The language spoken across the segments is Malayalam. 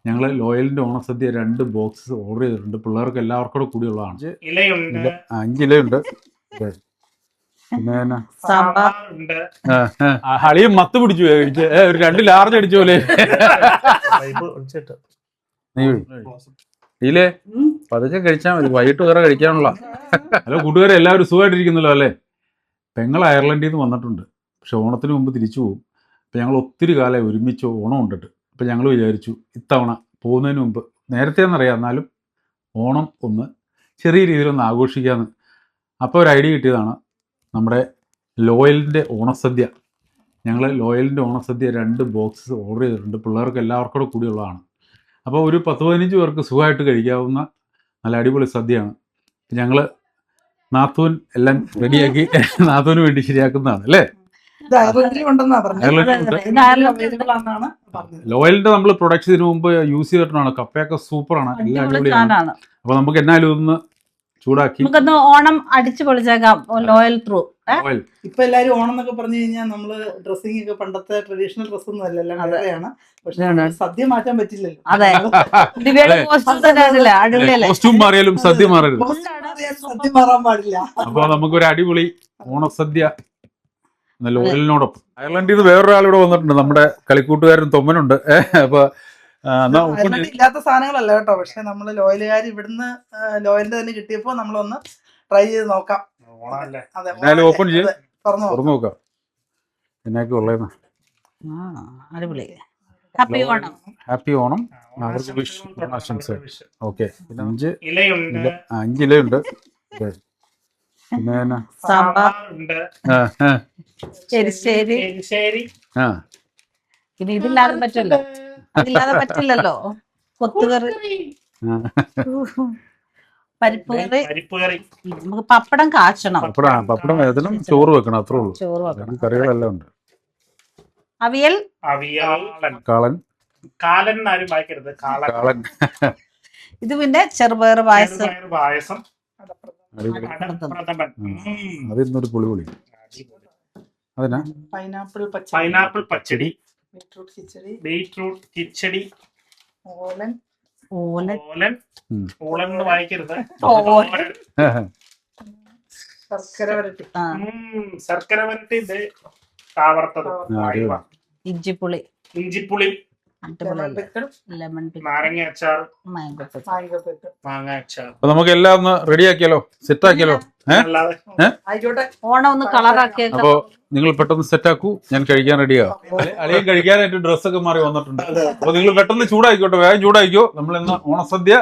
ഞങ്ങൾ ലോയലിന്റെ ഓണസദ്യ 2 ബോക്സ് ഓർഡർ ചെയ്തിട്ടുണ്ട്. പിള്ളേർക്ക് എല്ലാവർക്കും കൂടി ഉള്ളതാണ്. 5 ഇലയുണ്ട്. പിന്നെ ഹളിയും മത്ത് പിടിച്ചു കഴിച്ച് ഒരു 2 ലാർജ് അടിച്ചു പോലെ. ഇല്ലേ പതുക്കെ കഴിച്ചാൽ മതി, വൈകിട്ട് വേറെ കഴിക്കാനുള്ള. ഹലോ കൂട്ടുകാരെ, എല്ലാവരും സുഖമായിട്ടിരിക്കുന്നല്ലോ അല്ലേ? പെങ്ങൾ അയർലൻഡിൽ നിന്ന് വന്നിട്ടുണ്ട്. പക്ഷെ ഓണത്തിന് മുമ്പ് തിരിച്ചു പോകും. അപ്പം ഞങ്ങൾ ഒത്തിരി കാലം ഒരുമിച്ച് ഓണം ഉണ്ടിട്ട്. അപ്പം ഞങ്ങൾ വിചാരിച്ചു ഇത്തവണ പോകുന്നതിന് മുമ്പ്, നേരത്തെ എന്നറിയാം എന്നാലും ഓണം ഒന്ന് ചെറിയ രീതിയിലൊന്ന് ആഘോഷിക്കാമെന്ന്. അപ്പോൾ ഒരു ഐഡിയ കിട്ടിയതാണ് നമ്മുടെ ലോയലിൻ്റെ ഓണസദ്യ. ഞങ്ങൾ ലോയലിൻ്റെ ഓണസദ്യ 2 ബോക്സ് ഓർഡർ ചെയ്തിട്ടുണ്ട്. പിള്ളേർക്ക് എല്ലാവർക്കും കൂടി ഉള്ളതാണ്. അപ്പോൾ ഒരു 10-15 പേർക്ക് സുഖമായിട്ട് കഴിക്കാവുന്ന നല്ല അടിപൊളി സദ്യയാണ്. ഞങ്ങൾ നാത്തൂൻ എല്ലാം റെഡിയാക്കി നാത്തൂന് വേണ്ടി ശരിയാക്കുന്നതാണ് അല്ലേ? ലോയലിന്റെ നമ്മൾ പ്രൊഡക്ഷൻ ഇതിനു മുമ്പ് യൂസ് ചെയ്തിട്ടാണ്. കപ്പയൊക്കെ സൂപ്പറാണ്, എല്ലാം അടിപൊളിയാണ്. അപ്പൊ നമുക്ക് എന്നാലും ഒന്ന് ചൂടാക്കി ഓണം അടിച്ചു പൊളിച്ചേക്കാം. ലോയൽ ത്രൂ ഇപ്പൊ എല്ലാരും ഓണം എന്നൊക്കെ പറഞ്ഞു കഴിഞ്ഞാൽ നമ്മള് ഡ്രസ്സിംഗ് ഒക്കെ പണ്ടത്തെ ട്രഡീഷണൽ ഡ്രസ് ഒന്നും അല്ലല്ലോ, വേറെയാണ്. പക്ഷെ സദ്യ മാറ്റാൻ പറ്റില്ലല്ലോ. കോസ്റ്റ്യൂം മാറിയാലും സദ്യ മാറരുത്. സദ്യ മാറാൻ പാടില്ല. അപ്പൊ നമുക്കൊരു അടിപൊളി ഓണസദ്യ ലോയലിനോടൊപ്പം. അയർലൻഡിൽ നിന്ന് വേറൊരാളിവിടെ വന്നിട്ടുണ്ട്, നമ്മുടെ കളിക്കൂട്ടുകാരൻ തൊമ്മനുണ്ട്. അപ്പൊ ഇല്ലാത്ത സാധനങ്ങളല്ല കേട്ടോ, പക്ഷെ നമ്മള് ലോയലുകാർ ഇവിടുന്ന് ലോയലിന്റെ തന്നെ കിട്ടിയപ്പോ നമ്മളൊന്ന് ട്രൈ ചെയ്ത് നോക്കാം. ഓപ്പൺ ചെയ്ത് തുറന്നു നോക്കാം എന്നൊക്കെ ഉള്ളതെന്ന്. ഹാപ്പി ഓണം. ആശംസ. ഓക്കെ, 5 ഇലയുണ്ട്. പിന്നെ പിന്നെ ഇതില്ലാതെ പറ്റില്ല, അതില്ലാതെ പറ്റില്ലല്ലോ. കൊത്തുകറി, പരിപ്പ് കറി, നമുക്ക് പപ്പടം കാച്ചണം. പപ്പടം ഏതെങ്കിലും ചോറ് വെക്കണം, അത്രേ ഉള്ളൂ. ചോറ് വെക്കണം, കറികളെല്ലാം ഉണ്ട്. അവിയൽ, കാളൻ. ഇത് പിന്നെ ചെറുപയർ പായസം. അതിന്നൊരു പൊളി. അതിനാ പൈനാപ്പിൾ പച്ചടി, ബീട്രൂട്ട് കിച്ചടി, ഓലൻ എന്ന് വായിക്കരുത്, ശർക്കര വരട്ടി, കാവർത്തത്, ഇഞ്ചിപ്പുളി, ലെമൺ, നാരങ്ങ അച്ചാർ, മാങ്ങ അച്ചാർ. അപ്പൊ നമുക്ക് എല്ലാം ഒന്ന് റെഡിയാക്കിയാലോ, സെറ്റ് ആക്കിയാലോ? ഓണം ഒന്ന് കളറാക്കിയേക്കാം. അപ്പൊ നിങ്ങൾ പെട്ടെന്ന് സെറ്റ് ആക്കൂ, ഞാൻ കഴിക്കാൻ റെഡിയാവും. അളിയൻ കഴിക്കാനായിട്ട് ഡ്രസ്സൊക്കെ മാറി വന്നിട്ടുണ്ട്. അപ്പൊ നിങ്ങൾ പെട്ടെന്ന് ചൂടായിക്കോട്ടെ, വേഗം ചൂടായിക്കോ. നമ്മൾ ഇന്ന് ഓണസദ്യ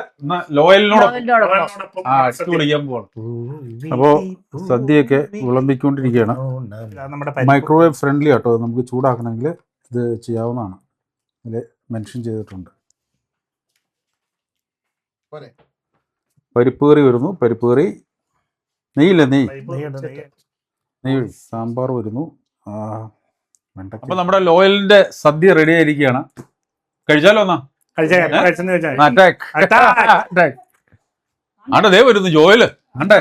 ലോയലിനോടൊപ്പം അടിച്ചു വിളിക്കാൻ പോവാണ്. അപ്പോ സദ്യയൊക്കെ വിളമ്പിക്കൊണ്ടിരിക്കുകയാണ്. മൈക്രോവേവ് ഫ്രണ്ട്ലി ആട്ടോ, നമുക്ക് ചൂടാക്കണമെങ്കിൽ ഇത് ചെയ്യാവുന്നതാണ്. ഇതിൽ മെൻഷൻ ചെയ്തിട്ടുണ്ട്. പരിപ്പ് കറി വരുന്നു, പരിപ്പ് കറി. നെയ്യ് സാമ്പാർ വരുന്നു. അപ്പൊ നമ്മുടെ ലോയലിന്റെ സദ്യ റെഡി ആയിരിക്കുകയാണ്. കഴിച്ചാലോ എന്നാ? ആണ്ടേ വരുന്നു ജോയല്. ആണ്ടേ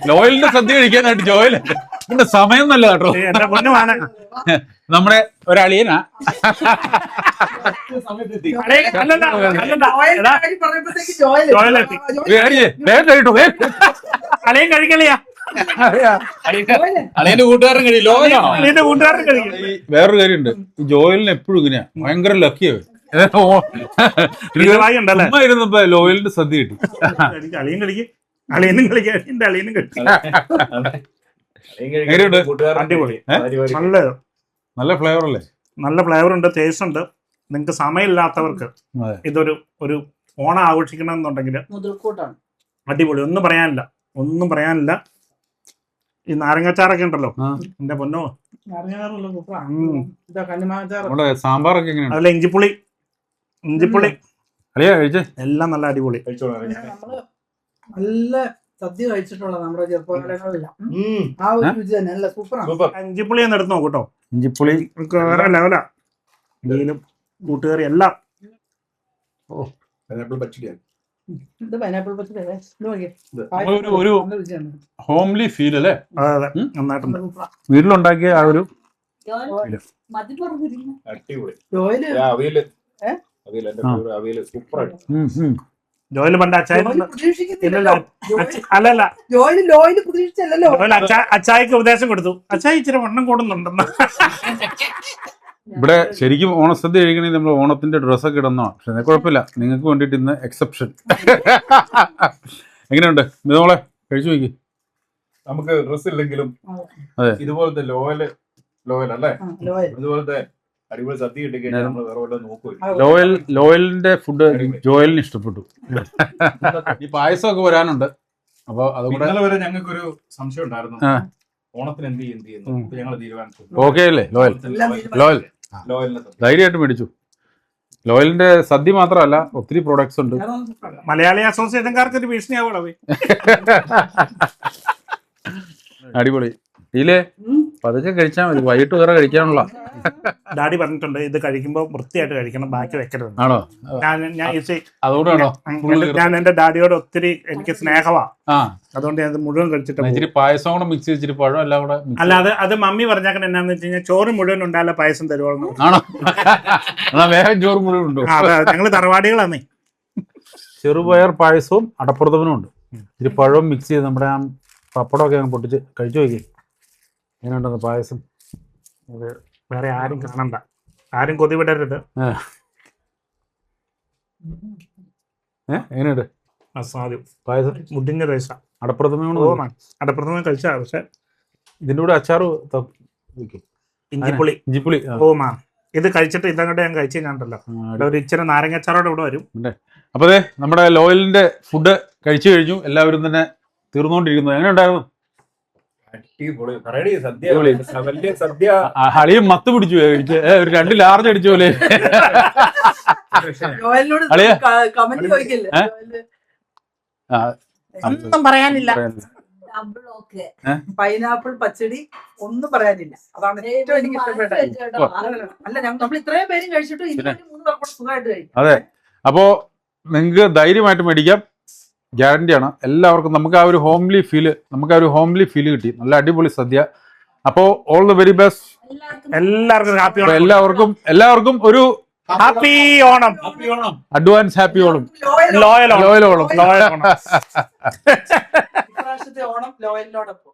ലോയലിന്റെ സദ്യ കഴിക്കാനായിട്ട് ജോയല്. ഇതിന്റെ സമയം നല്ല കേട്ടോ. നമ്മുടെ ഒരളിയനാ. അളിയൻ കഴിക്കളിയാ, അളിയന്റെ കൂട്ടുകാരൻ വേറൊരു കാര്യമുണ്ട്, ഈ ജോയലിന് എപ്പോഴും ഇങ്ങനെയാ, ഭയങ്കര ലക്കിയാ. ഇരുന്നപ്പോ ലോയലിന്റെ സദ്യ കിട്ടി. അളിയൻ കളിക്കും, അളിയനും കളിക്കും, എന്റെ അളിയനും കളിക്കും. അടിപൊളി, നല്ല ഫ്ലേവർ അല്ലേ? നല്ല ഫ്ലേവർ ഉണ്ട്, ടേസ്റ്റ് ഉണ്ട്. നിങ്ങൾക്ക് സമയമില്ലാത്തവർക്ക് ഒരു ഓണം ആഘോഷിക്കണം എന്നുണ്ടെങ്കിൽ അടിപൊളി. ഒന്നും പറയാനില്ല. ഈ നാരങ്ങാച്ചാറൊക്കെ ഉണ്ടല്ലോ, എന്റെ പൊന്നോ. സാമ്പാറൊക്കെ അതല്ല, ഇഞ്ചിപ്പുളി എല്ലാം നല്ല അടിപൊളി. നല്ല സദ്യ കഴിച്ചിട്ടുള്ള നമ്മുടെ ചെറുപ്പകാലങ്ങളിലെല്ലാം ആ ഒരു രുചി തന്നെ അല്ല, സൂപ്പറാണ്. ഇഞ്ചിപ്പുളി ഒന്ന് എടുത്ത് നോക്കൂട്ടോ. ഇഞ്ചിപ്പുളി വേറെ ലെവലാ. മീനും കൂട്ടുകറി എല്ലാം. ഒരു ഹോംലി ഫീൽ അല്ലേ? അതെ, നന്നായിട്ടുണ്ട്. വീട്ടിലുണ്ടാക്കിയ ആ ഒരു ജോയില് പണ്ട് അച്ചായ ജോലി പ്രതീക്ഷിക്കുന്നില്ലല്ലോ. അല്ലല്ല ലോയില് പ്രതീക്ഷിച്ചല്ലോ. ജോയില് അച്ചായക്ക് ഉപദേശം കൊടുത്തു. അച്ചായ ഇച്ചിരി വണ്ണം കൂടുന്നുണ്ടെന്ന്. ഇവിടെ ശരിക്കും ഓണസദ്യ കഴിക്കണമെങ്കിൽ നമ്മൾ ഓണത്തിന്റെ ഡ്രസ്സൊക്കെ ഇടുന്നതാണ്. പക്ഷെ അത് കുഴപ്പമില്ല, നിങ്ങൾക്ക് വേണ്ടിയിട്ട് ഇന്ന് എക്സെപ്ഷൻ. എങ്ങനെയുണ്ട് മിതോളെ, കഴിച്ചു നോക്കി. നമുക്ക് ഡ്രസ് ഇല്ലെങ്കിലും അതെ. ഇതുപോലത്തെ ലോയൽ അല്ലേ, ലോയൽ ഇതുപോലത്തെ അടിപൊളി സദ്യ കിട്ടി കഴിഞ്ഞാൽ നമ്മൾ വേറെ വല്ലതും നോക്കുമോ. ലോയലിന്റെ ഫുഡ് ജോയലിന് ഇഷ്ടപ്പെട്ടു. ഈ പായസമൊക്കെ വരാനുണ്ട്. അപ്പൊ അതുകൂടെ ഇന്നലെ വരെ ഞങ്ങൾക്കൊരു സംശയം ഉണ്ടായിരുന്നു, ഓണത്തിന് എന്ത് ചെയ്യുന്നു. ഞങ്ങൾ തീരുമാനിച്ചു ഓക്കെ അല്ലേ. ലോയൽ ധൈര്യമായിട്ട് മേടിച്ചു. ലോയലിന്റെ സദ്യ മാത്രമല്ല, ഒത്തിരി പ്രോഡക്ട്സ് ഉണ്ട്. മലയാളി അസോസിയേഷൻകാർക്ക് ഒരു ഭീഷണിയാവണം. അടിപൊളി. ഇതിലെ പതുക്കെ കഴിച്ചാൽ മതി, വൈകിട്ട് വേറെ കഴിക്കാനുള്ള. ഡാഡി പറഞ്ഞിട്ടുണ്ട് ഇത് കഴിക്കുമ്പോ വൃത്തിയായിട്ട് കഴിക്കണം, ബാക്കി വെക്കരുത്. ആണോ? അതുകൊണ്ടാണോ? ഞാൻ എന്റെ ഡാഡിയോട് ഒത്തിരി എനിക്ക് സ്നേഹമാ. ആ, അതുകൊണ്ട് ഞാൻ മുഴുവൻ കഴിച്ചിട്ട് ഇച്ചിരി പായസം കൂടെ മിക്സ് ചെയ്തിട്ട് പഴം എല്ലാം കൂടെ. അല്ല, അത് മമ്മി പറഞ്ഞാൽ എന്നാന്ന് വെച്ച് കഴിഞ്ഞാൽ ചോറ് മുഴുവൻ ഉണ്ടായാലും പായസം തരുവാണെന്ന്. ആണോ? എന്നാ വേഗം ചോറ് മുഴുവൻ ഉണ്ടോ? ഞങ്ങള് തറവാടികളാന്നേ. ചെറുപയർ പായസവും അടപ്രഥമനും ഉണ്ട്. ഇച്ചിരി പഴവും മിക്സ് ചെയ്ത് നമ്മുടെ ആ പപ്പടമൊക്കെ അങ്ങ് പൊട്ടിച്ച് കഴിച്ചു നോക്കി. എങ്ങനെയുണ്ടെന്ന് പായസം? വേറെ ആരും കാണണ്ട, ആരും കൊതി വിടരുത്. എങ്ങനെയുണ്ട് അസാധ്യം പായസം? മുടിഞ്ഞ രസ. അടപ്രഥമ കഴിച്ചാ, പക്ഷെ ഇതിന്റെ കൂടെ അച്ചാറ് ഇഞ്ചിപ്പുളി. ഇഞ്ചിപ്പുളി. മാ ഇത് കഴിച്ചിട്ട് ഇതങ്ങോട്ട് ഞാൻ കഴിച്ചു കഴിഞ്ഞാണ്ടല്ലോ, ഒരു ഇച്ചിരി നാരങ്ങച്ചാറോടെ ഇവിടെ വരും. അപ്പൊ അതെ, നമ്മുടെ ലോയലിന്റെ ഫുഡ് കഴിച്ചു കഴിഞ്ഞു. എല്ലാവരും തന്നെ തീർന്നുകൊണ്ടിരിക്കുന്നു. എങ്ങനെ ഉണ്ടായിരുന്നു? അളിയും മത്ത് പിടിച്ചു കഴിച്ച് ഒരു 2 ലാർജ് അടിച്ചു പോലെ. ഒന്നും പറയാനില്ല. പൈനാപ്പിൾ പച്ചടി ഒന്നും പറയാനില്ല. അതാണ് ഏറ്റവും എനിക്ക് ഇഷ്ടപ്പെട്ടത്. അല്ല, നമ്മൾ ഇത്രയും പേരും കഴിച്ചിട്ട് ഇനി 3 പേർ കൂടെ സുഖമായിട്ട് കഴിക്കും. അതെ. അപ്പോ നിങ്ങൾക്ക് ധൈര്യമായിട്ട് മേടിക്കാം, ഗ്യാരണ്ടിയാണ്. എല്ലാവർക്കും നമുക്ക് ആ ഒരു ഹോംലി ഫീല് കിട്ടി. നല്ല അടിപൊളി സദ്യ. അപ്പോ ഓൾ ദ വെരി ബെസ്റ്റ്. എല്ലാവർക്കും ഒരു happy Onam, advance happy Onam, Loyal Onam. ഇപ്രാവശ്യത്തെ ഓണം ലോയലിനോടൊപ്പം.